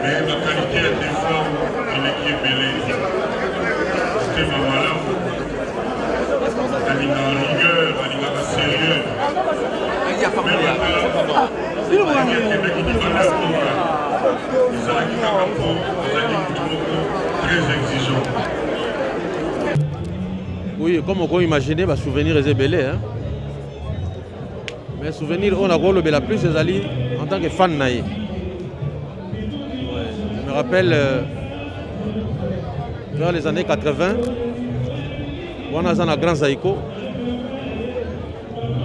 Mais la qualité est des fois une équipe belée. C'était vraiment là. Elle est en rigueur, elle est en sérieux. Il n'y a pas de très exigeant. Oui, comme on peut imaginer, les souvenirs sont belés. Hein? Mais souvenirs, on a le la plus, c'est en tant que fan. Ouais, je me rappelle, dans les années 80, on a un grand Zaïko.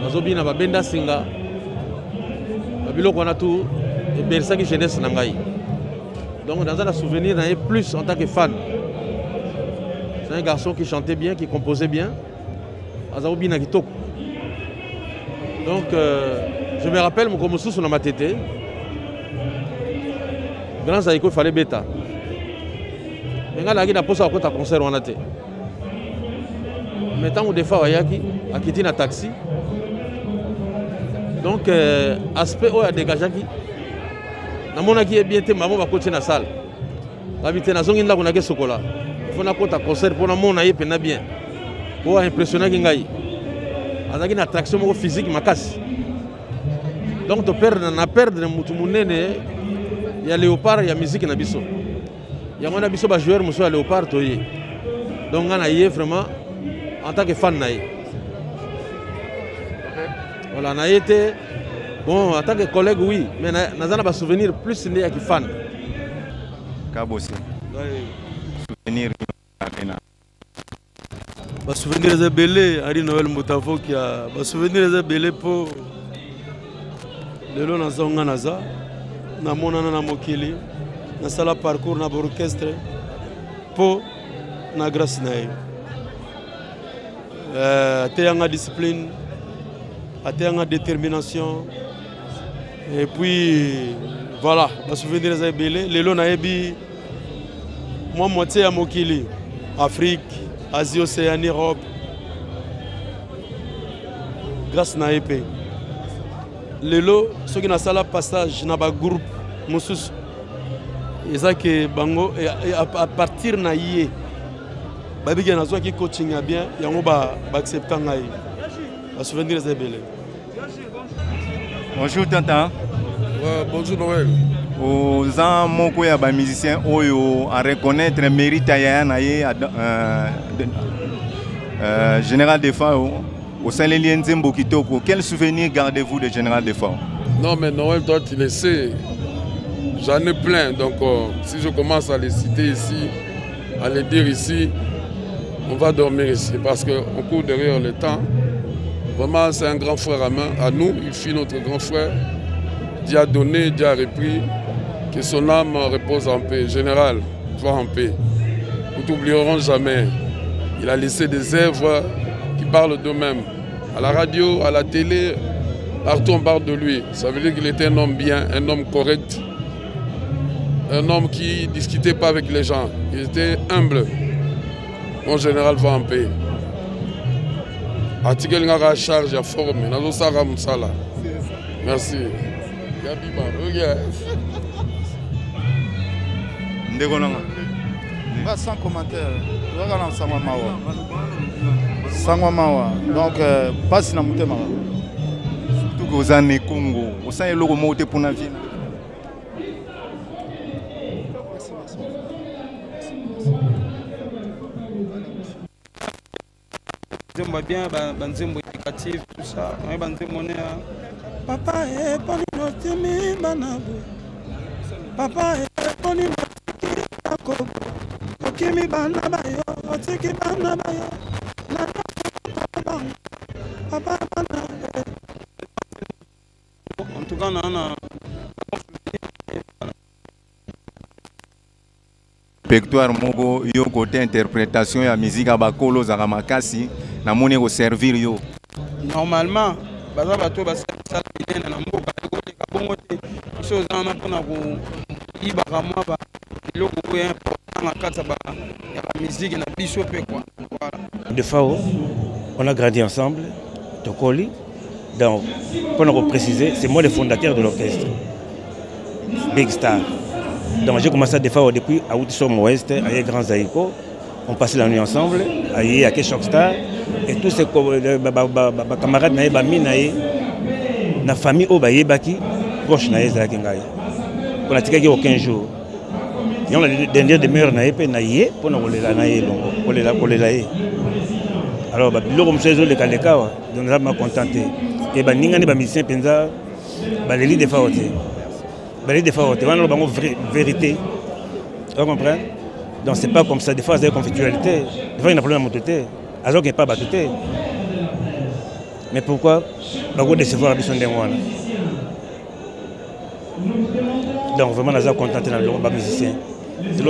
On a un Benda Singa. On a tout, et Bersaki jeunesse Nangaï. Donc, dans un souvenir, on a plus en tant que fan. C'est un garçon qui chantait bien, qui composait bien. Donc, je me rappelle, mon comme sous ma tête. Grand Zaïko, il fallait bêta. Mais quand il a posé un concert, on a été. Mais tant que des fois, il y a quitté un taxi. Donc, aspect où il y a dégagé. Qui est bien, maman va continuer la salle. L'habité na zongi ndako na kesokola. Il faut na kota concert pour na mona ye pena bien. Pour impressionner kingai. Azaki na attraction physique makasi. Donc to perdre mutu munene ya léopard ya musique na biso. Ya mona biso ba joueur muso ya léopard to ye. Donc on a yé vraiment en tant que fan na ye. Voilà, on a été bon, en tant que collègue, oui, mais nous avons des souvenirs plus liés à qui fan. Kabossi. Souvenir. Les souvenirs sont belés, Ari Noël Moutafo qui a. Les souvenirs sont belés pour. Le long de Naza, na monana na mokili, na sala parcours na orchestre, pour na grâce nae. Téanga discipline, téanga détermination. Et puis, voilà, les souvenirs sont belés. Le long naebi, moi moitié à mokili, Afrique, Asie, Océanie, Europe. Grâce à l'EP. Lelo, ceux qui ont fait passage dans le groupe, ils ont que bango à partir de l'IE, babi qui ont qui coaching bien, ils ont accepté l'IE. Les souvenirs sont belés. Bonjour Tanta. Bonjour Noël. Aux gens musiciens à reconnaître le mérite Général Defao au sein de l'Ienzembo Kitoko. Quel souvenir gardez-vous de Général Defao? Non mais Noël, toi tu le sais, j'en ai plein. Donc si je commence à les citer ici, à les dire ici, on va dormir ici parce qu'on court derrière le temps. Vraiment c'est un grand frère à nous, il fut notre grand frère. Dieu a donné, Dieu a repris, que son âme repose en paix. Général, toi en paix. Nous t'oublierons jamais. Il a laissé des œuvres qui parlent d'eux-mêmes. À la radio, à la télé, partout on parle de lui. Ça veut dire qu'il était un homme bien, un homme correct. Un homme qui ne discutait pas avec les gens. Il était humble. Mon général va en paix. Article Ngara charge à forme. Merci. Sans commentaire. Sangwamawa. Donc, pas si nous sommes. Surtout que vous avez Congo. Vous avez le remonté pour la ville. J'aime bien banzembo éducatif, tout ça. Papa est pas notre manabu. Papa est pas notre Okimi banabayo, otiki banabayo. Papa en tout cas, on a Pectoire Mogo, yo côté interprétation de la musique à Bakolo, Zaramakasi, na moni ko servir yo. Normalement, baza bato ba sala bidena na mboka ko te kabongo te. Chose na pona ko ibaka mwa ba iloko ko important na kata ba ya musique na biso pe quoi. Voilà. De Fao, On a grandi ensemble, Tokoli. Donc, pour nous préciser, c'est moi le fondateur de l'orchestre. Big Star. Donc j'ai commencé à défendre depuis à Outissom Ouest, à Grand Zaïko. On passait la nuit ensemble, à Keshok Star. Et tous ces camarades, la famille Obayebaki, proche de Zakingaï. On a tiré aucun jour. Et on a des dernières demeures pour nous les. Alors, le musée de Kaleka, on a contenté. Et les musiciens pensa, les lits de faoté. Les lits de faoté, on a une vérité. Vous comprenez? Donc, c'est pas comme ça. Des fois, il y a des conflictualités. Des fois, il y a un problème à monter. Alors qu'il n'y a pas battuté. Mais pourquoi? Parce qu'on décevoir la mission des moines. Donc, vraiment, on a contenté dans le musicien. Je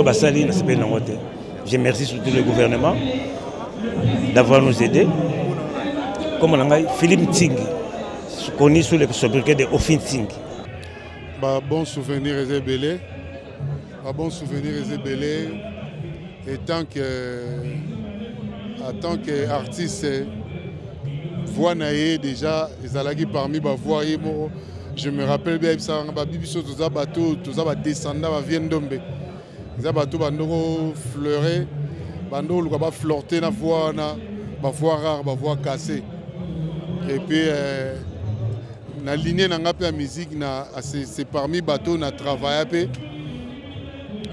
remercie surtout le gouvernement d'avoir nous aidés. Comme on a Philippe Ting, connu sous le sobriquet de Ofin Ting. Bon souvenir et belé. Bon souvenir et belé. Et tant qu'artiste, voix naïe déjà, ils parmi ma voix. Je me rappelle bien que ça a des descendants qui viennent d'Ombe. Ils ont fleuré, ils ont flirté na voix rare, na voix cassée. Et puis, la lignée de la musique, c'est parmi les bateaux qui travaillé.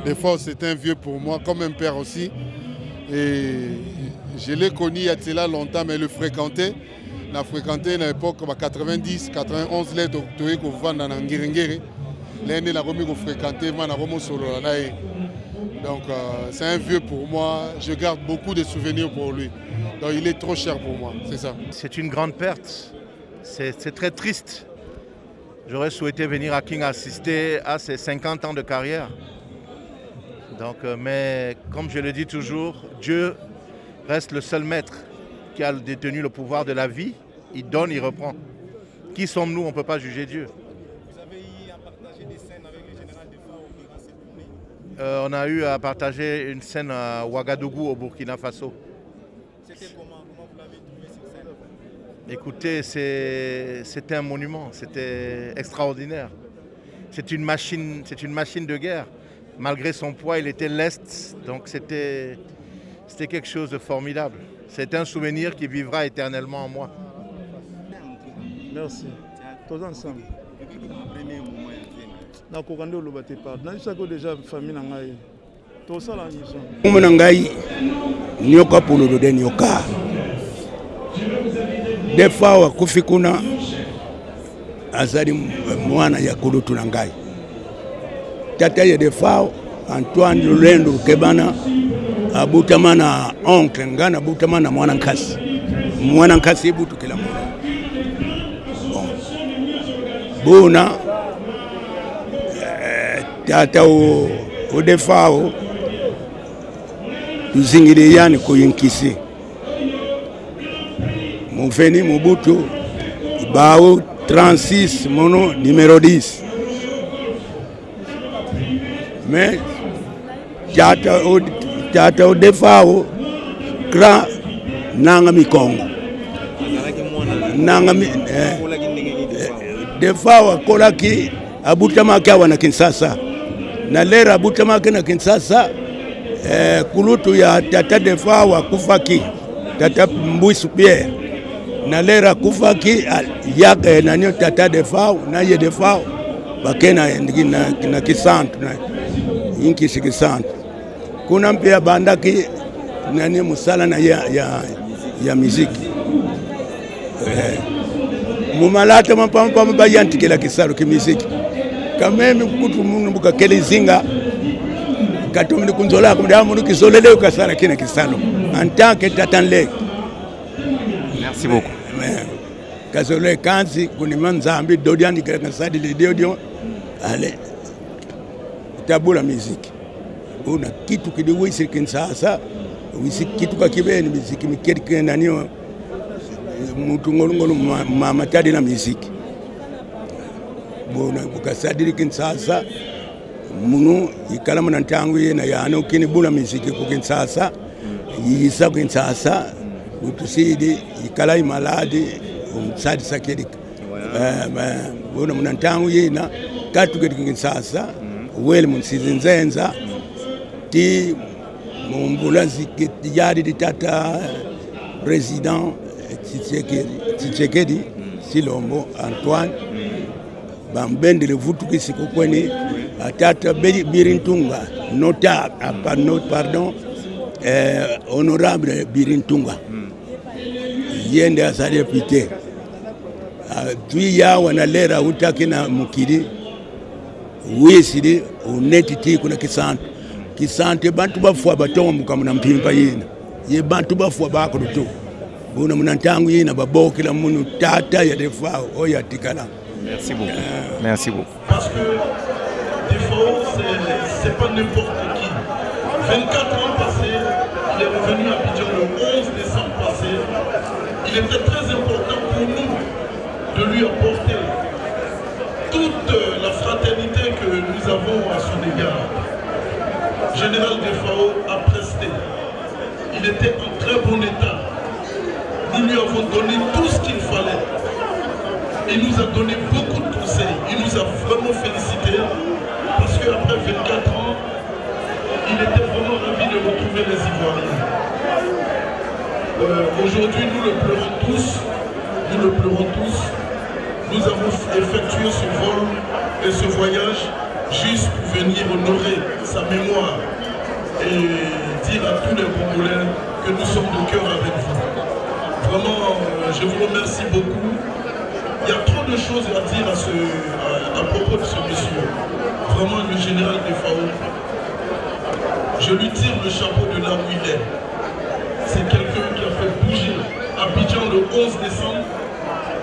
Des fois, c'est un vieux pour moi, comme un père aussi. Et je l'ai connu il y a là longtemps, mais le fréquenté. On a fréquenté à l'époque 90, 91, les doctorés qui vendent dans Ngirengere. L'année, la remis qu'on fréquentait, on a remis solo. Donc, c'est un vieux pour moi. Je garde beaucoup de souvenirs pour lui. Donc, il est trop cher pour moi, c'est ça. C'est une grande perte. C'est très triste. J'aurais souhaité venir à King assister à ses 50 ans de carrière. Donc, mais comme je le dis toujours, Dieu reste le seul maître qui a détenu le pouvoir de la vie. Il donne, il reprend. Qui sommes-nous? On ne peut pas juger Dieu. Vous avez eu à partager des scènes avec le général Defao durant cette tournée? On a eu à partager une scène à Ouagadougou au Burkina Faso. C'était comment vous l'avez trouvé cette scène? Écoutez, c'était un monument, c'était extraordinaire. C'est une machine de guerre. Malgré son poids, il était leste, donc c'était quelque chose de formidable. C'est un souvenir qui vivra éternellement en moi. Merci. Tous ensemble. Déjà famille tout ça là nyoka pululu de nyoka. Des fois wakufi kuna azali mwana ya kulutu na ngai. Tata ya defao Antoine Lulendo Kebana abutamana oncle ngana abutamana mwana nkasi. Mwana nkasi ibutu kila mwana. Bona tata o defao tuzingire yani kuyinkisi. Moufeni Mobutu Bao 36 mono numéro 10. Mais tata o defao grand nanga mikongo nanga defao kolaki abutamaki wana Kinshasa na lera abutamaki na Kinshasa kulutu ya tata defao kufaki tata Mbuisu Pierre na lera kufaki yake nani tata defao na ye defao bakena na kisantu na inki sikisantu kuna mpia bandaki nani musala na ya muziki mumalata mapampa bayanti kila kisalo kimuziki kameme kutu mungu bukakele zinga katomni kunzola kumda mungu kisolele ukasala kina kisalo en tant que tatanle. Merci beaucoup. Kasole kanzi kunimanzambi dodiani kaka sadi le dodio ale tabula muziki una kitu kidiwisi Kinshasa wisi kitu kakibeni muziki mikeri nani mtu ngolongolo mama tadi na muziki bona bukasadiri Kinshasa munu ikala mna ntangu yena yana ukini bula muziki ku Kinshasa yisa Kinshasa utusidi ikala maladi umsadi sakidik bona munantangu yina katuketingi sasa wele munsizinzenza ti mumbulazi yadi di tata président Tshisekedi Silombo Antoine bambendele vutukisi kokweni atata Birintunga pardon honorable Birintunga yende asali pite tui ya wanalera utakina mukiri wisidi unetiti kuna kisante bantu bafwa batonga mukamuna mpimpa yina ye bantu bafwa bakurutu buna munantangu yina babokela munu tata ya defao oya tikala. Merci beaucoup. Merci beaucoup. Parce que Defao, c'est pas n'importe qui. 24 ans passés, il est revenu à Abidjan le 11 décembre passé. Il était très important pour nous de lui apporter toute la fraternité que nous avons à son égard. Général Defao a presté. Il était en très bon état. Nous lui avons donné tout ce qu'il fallait. Il nous a donné beaucoup de conseils. Il nous a vraiment félicités parce qu'après 24 ans, il était vraiment ravi de retrouver les Ivoiriens. Aujourd'hui, nous le pleurons tous. Nous le pleurons tous. Nous avons effectué ce vol et ce voyage juste pour venir honorer sa mémoire et dire à tous les Congolais que nous sommes de cœur avec vous. Vraiment, je vous remercie beaucoup. Il y a trop de choses à dire à propos de ce monsieur. Vraiment, le général Defao, je lui tire le chapeau de là où il est. C'est quelqu'un qui a fait bouger Abidjan le 11 décembre.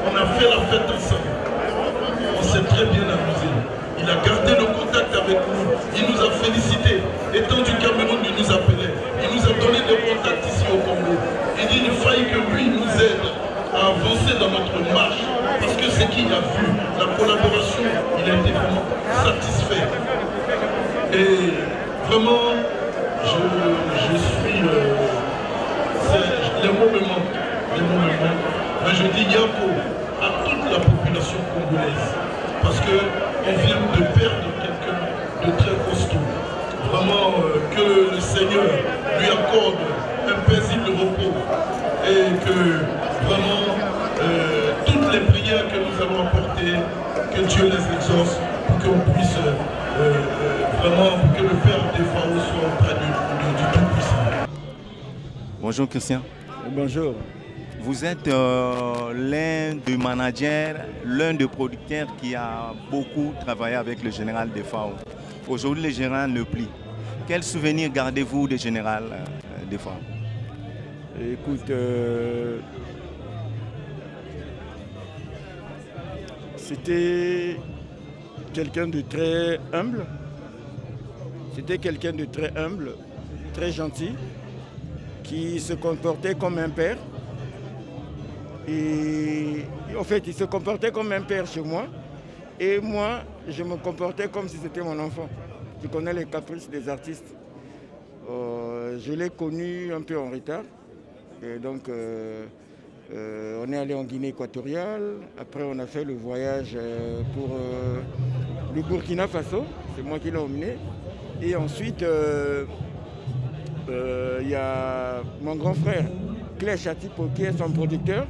On a fait la fête ensemble. On s'est très bien amusé. Il a gardé le contact avec nous. Il nous a félicités. Étant du Cameroun, il nous appelait. Il nous a donné des contacts ici au Congo. Il dit qu'il faille que lui nous aide à avancer dans notre marche. Parce que ce qu'il a vu, la collaboration, il a été vraiment satisfait. Et vraiment, je suis... les mots me manquent. Mais je dis Yako à toute la population congolaise. Parce qu'on vient de perdre quelqu'un de très costaud. Vraiment, que le Seigneur lui accorde un paisible repos. Et que vraiment, toutes les prières que nous allons apporter, que Dieu les exauce pour qu'on puisse vraiment, pour que le Père Defao soit auprès du Tout-Puissant. Bonjour Christian. Bonjour. Vous êtes l'un des managers, l'un des producteurs qui a beaucoup travaillé avec le général Defao. Aujourd'hui, le général le plie. Quel souvenir gardez-vous du général Defao? Écoute, c'était quelqu'un de très humble. C'était quelqu'un de très humble, très gentil, qui se comportait comme un père. Et en fait, il se comportait comme un père chez moi. Et moi, je me comportais comme si c'était mon enfant. Je connais les caprices des artistes. Je l'ai connu un peu en retard. Et donc, on est allé en Guinée équatoriale. Après, on a fait le voyage pour le Burkina Faso. C'est moi qui l'ai emmené. Et ensuite, il y a mon grand frère, Claire Chatipo, qui est son producteur,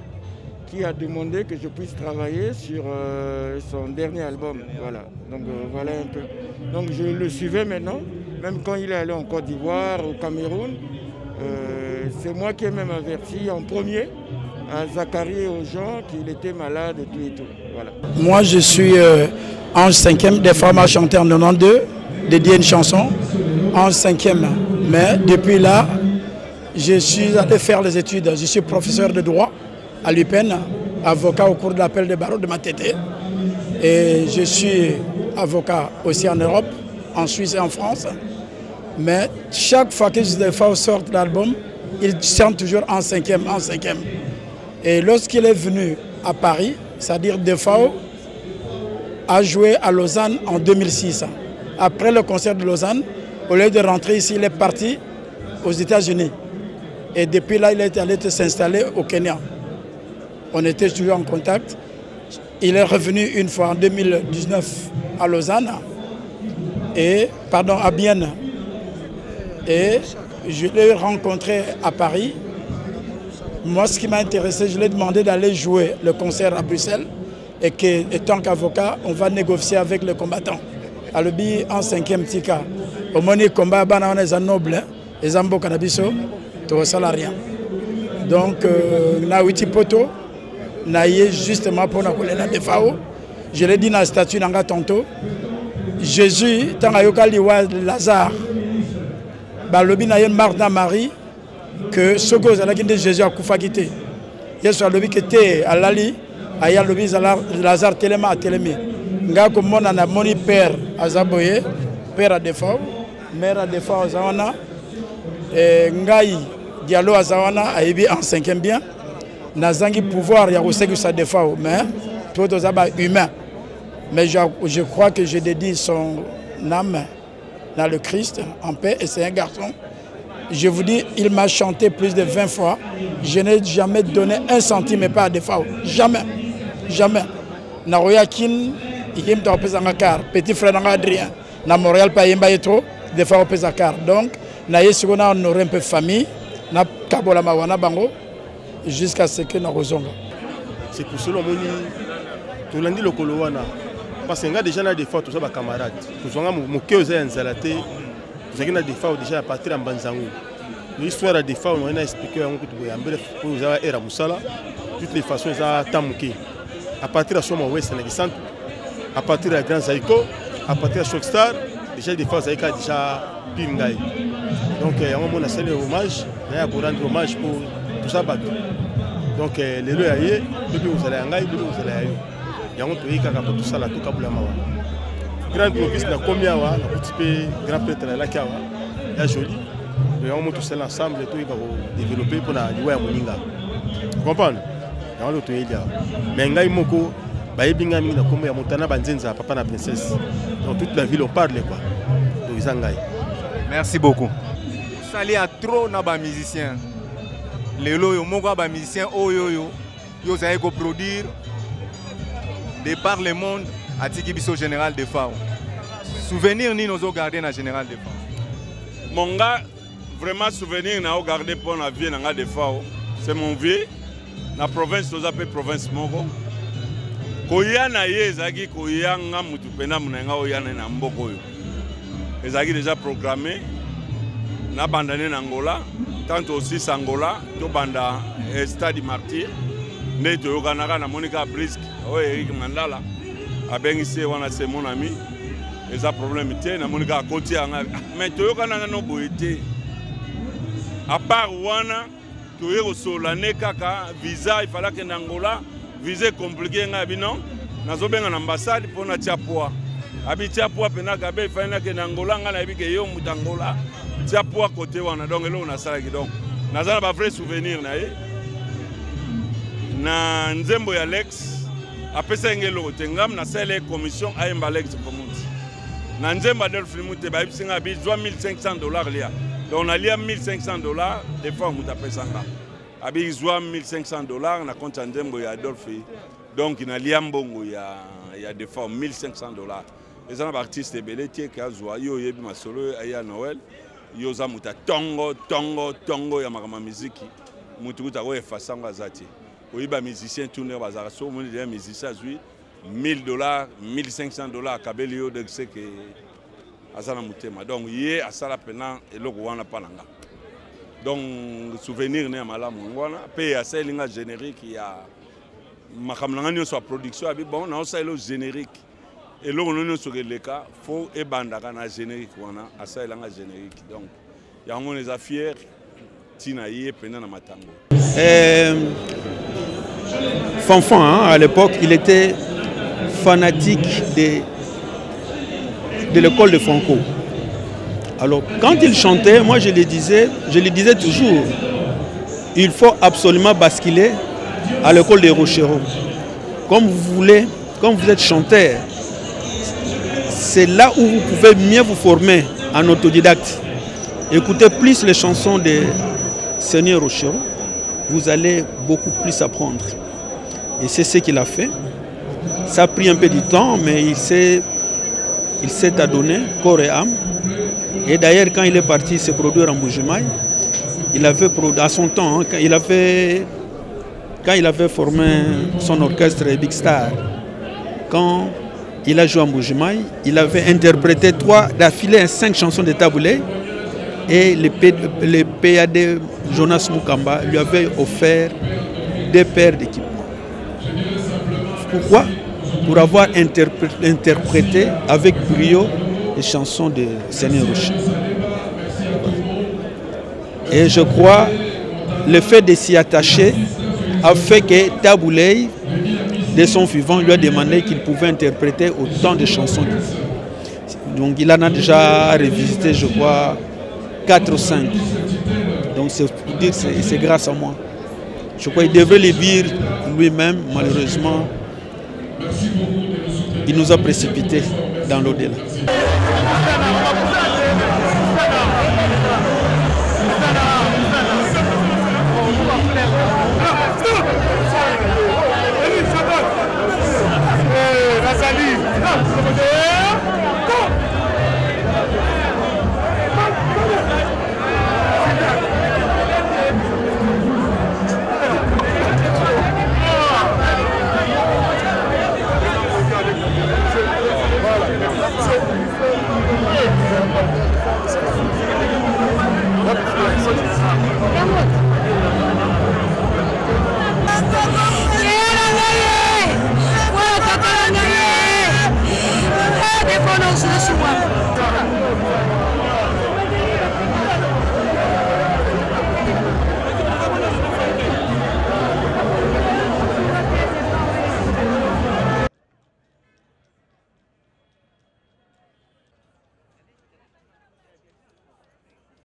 qui a demandé que je puisse travailler sur son dernier album. Voilà. Donc voilà un peu. Donc je le suivais maintenant, même quand il est allé en Côte d'Ivoire, au Cameroun. C'est moi qui ai même averti en premier à Zachary et aux gens qu'il était malade et tout et tout. Voilà. Moi je suis en 5e des femmes à chanter en 92, dédié une chanson en 5e. Mais depuis là, je suis allé faire les études. Je suis professeur de droit à l'UPEN, avocat au cours de l'appel des barreaux de Matete. Et je suis avocat aussi en Europe, en Suisse et en France. Mais chaque fois que Defao sort l'album, il chante toujours en 5e, en 5e. Et lorsqu'il est venu à Paris, c'est-à-dire Defao a joué à Lausanne en 2006. Après le concert de Lausanne, au lieu de rentrer ici, il est parti aux États-Unis. Et depuis là, il est allé s'installer au Kenya. On était toujours en contact. Il est revenu une fois en 2019 à Lausanne, à Bienne. Et je l'ai rencontré à Paris. Moi, ce qui m'a intéressé, je lui ai demandé d'aller jouer le concert à Bruxelles et qu'étant qu'avocat, on va négocier avec les combattants. À l'objet en 5e tika. Au moment où combat, on est noble, les ambo cannabiso, tout ça n'a rien. Donc, na witi poto, na justement pour la défao. Je l'ai dit dans la statue d'Anga tantôt. Jésus, tant que Lazare, balobi na yen Martha Marie que ce que ala kinde Jésus a kufa kité. Yesu alobi kete alali aya lobi Lazare telema atelemi. Nga ko mona na moni père azaboye, père a défaut, mère a défaut azawana et ngai dialo azawana aibi en 5e bien. Nazangi pouvoir ya ko sa défaut mais tout aux aba humain. Mais je crois que je dédie son âme dans le Christ, en paix, et c'est un garçon. Je vous dis, il m'a chanté plus de 20 fois. Je n'ai jamais donné un centime, mais pas à des fois. Jamais. Jamais. Naroyakin, il m'a petit frère Adrien. Na Montréal, pas yemba trop, des fois au Pesakar. Donc, naïe sur on aurait un peu de famille, na kabola mawana bango, jusqu'à ce que nous resonga. C'est pour cela que tout lundi le Kolowana. Parce que déjà des fois tous les camarades, tous mon cœur est enzalaté, tous les des fois déjà à partir de Banzangou. L'histoire des fois on a expliqué pour vous avoir era musala, toutes les façons ça tamuké. À partir de ce moment ouest Sénégal, à partir de Grand Zaïko, à partir de Shockstar, déjà des fois ça déjà pingai. Donc on a salué hommage, on a rendre hommage pour tout ça bateau. Donc les lois ailleurs, depuis vous allez en Gaï, depuis vous allez ailleurs. Yango toyika ka tout ça la tout kabula mawa. Grand province na combien wa na petit grand prêtre la kawa. Ya joli. Mais on tout seul ensemble tout va développer pour na liwa ya moninga. Vous comprenez? Yango to yelia. Mais ngai moko ba yebinga mingi na kombo ya motana banzenza papa na princesse. Donc toute la ville on parle quoi. To izangai. Merci beaucoup. Sali a trop na ba musicien. Lelo yo moko ba musicien oyo yo za ko produire de par le monde à Tikibiso Général de Fao. Souvenir ni nous garder dans Général de Fao. Mon gars, vraiment souvenir n'a gardé pour la vie de Fao. C'est mon vieux. La province nous appelle province Moko. Koya na ye zagi koya nga mutu pena munanga oyana na mboko yo. Ezagi déjà programmé na bandane na Angola, tant aussi Angola, to banda Stade Martyr. Ne toyokanaka na Monica Brisk, Eric Mandala, abengisi wana c'est mon ami. Et ça problème était na Monica côté mais toyokanaka no boité. À part wana toyeko solane kaka visa il fallait que na Angola visa compliqué nga bino nazobenga na ambassade pour na tiapoa. Abi tiapoa pena gabe il fallait que na Angola nga na bike yo mutangola tiapoa côté wana donc là on a ça donc. Nazana ba vrai souvenir na ye. Na nzembo ya Alex apesa ngelo tengam na sele commission ayemba Alex komuti na nzembo Adolphe Mute ba bisinga bi $1500 lia donc on a lia $1500 des fois muta pesanga abi $1500 na compte nzembo ya Adolphe donc na lia mbongo ya des fois $1500 les artistes beletier kazwa yo yebi masolo ya Noël yo za muta tongo ya makama muziki mutu kutako efasanga zati. Oui, les musiciens tournent au bazar. Les musiciens $1000, $1500 à Kabelio de ce que Asana Moutema. Donc, hier, à Salapena et le Rwanda Pananga. Donc, souvenir n'est pas là. Puis, à Salinga générique, il y a Makamlanganio sur la production. Bon, on a aussi le générique. Et là, on a sur le cas, il faut et bandana générique. À Salinga générique. Donc, il y a des affaires. Fanfan, hein, à l'époque, il était fanatique de l'école de Franco. Alors, quand il chantait, moi je le disais toujours, il faut absolument basculer à l'école des Rochereaux. Comme vous voulez, comme vous êtes chanteur, c'est là où vous pouvez mieux vous former en autodidacte. Écoutez plus les chansons Seigneur Rochero, vous allez beaucoup plus apprendre. Et c'est ce qu'il a fait. Ça a pris un peu de temps, mais il s'est adonné corps et âme. Et d'ailleurs, quand il est parti se produire en Mbuji-Mayi, il avait à son temps, hein, quand il avait formé son orchestre Big Star, quand il a joué en Mbuji-Mayi, il avait interprété d'affilée 5 chansons de Taboulé, et le PAD Jonas Mukamba lui avait offert 2 paires d'équipements. Pourquoi? Pour avoir interprété avec brio les chansons de Seigneur Rocher. Et je crois le fait de s'y attacher a fait que Taboulé, de son vivant, lui a demandé qu'il pouvait interpréter autant de chansons. Donc il en a déjà revisité, je crois, 4 ou 5. Donc c'est pour dire que c'est grâce à moi. Je crois qu'il devrait le dire lui-même, malheureusement. Il nous a précipités dans l'au-delà.